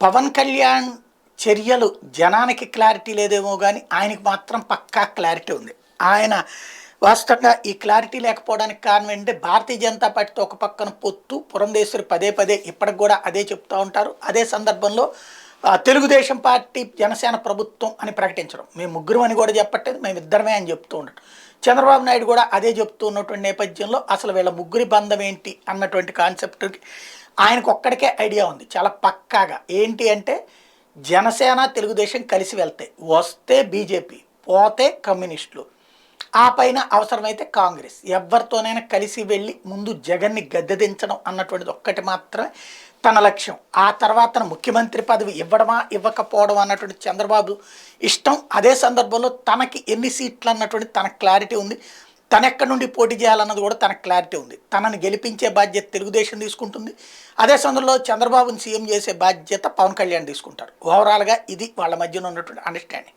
పవన్ కళ్యాణ్ చర్యలు జనానికి క్లారిటీ లేదేమో కానీ ఆయనకి మాత్రం పక్కా క్లారిటీ ఉంది. ఆయన వాస్తవంగా ఈ క్లారిటీ లేకపోవడానికి కారణం ఏంటంటే భారతీయ జనతా పార్టీతో ఒక పక్కన పొత్తు, పురంధేశ్వరి పదే పదే ఇప్పటికి కూడా అదే చెప్తూ ఉంటారు. అదే సందర్భంలో తెలుగుదేశం పార్టీ జనసేన ప్రభుత్వం అని ప్రకటించడం, మేము ముగ్గురం అని కూడా చెప్పట్లేదు, మేము ఇద్దరమే అని చెప్తూ ఉండటం. చంద్రబాబు నాయుడు కూడా అదే చెప్తూ ఉన్నటువంటి నేపథ్యంలో అసలు వీళ్ళ ముగ్గురి బంధం ఏంటి అన్నటువంటి కాన్సెప్ట్ ఆయనకు ఒక్కడికే ఐడియా ఉంది చాలా పక్కాగా. ఏంటి అంటే జనసేన తెలుగుదేశం కలిసి వెళ్తాయి, వస్తే బీజేపీ, పోతే కమ్యూనిస్టులు, ఆ పైన అవసరమైతే కాంగ్రెస్, ఎవరితోనైనా కలిసి వెళ్ళి ముందు జగన్ని గద్దెదించడం అన్నటువంటిది ఒక్కటి మాత్రమే తన లక్ష్యం. ఆ తర్వాత ముఖ్యమంత్రి పదవి ఇవ్వడమా ఇవ్వకపోవడం అన్నటువంటి చంద్రబాబు ఇష్టం. అదే సందర్భంలో తనకి ఎన్ని సీట్లు అన్నటువంటి తనకు క్లారిటీ ఉంది. తను ఎక్కడి నుండి పోటీ చేయాలన్నది కూడా తనకు క్లారిటీ ఉంది. తనని గెలిపించే బాధ్యత తెలుగుదేశం తీసుకుంటుంది. అదే సందర్భంలో చంద్రబాబుని సీఎం చేసే బాధ్యత పవన్ కళ్యాణ్ తీసుకుంటారు. ఓవరాల్గా ఇది వాళ్ళ మధ్యన ఉన్నటువంటి అండర్స్టాండింగ్.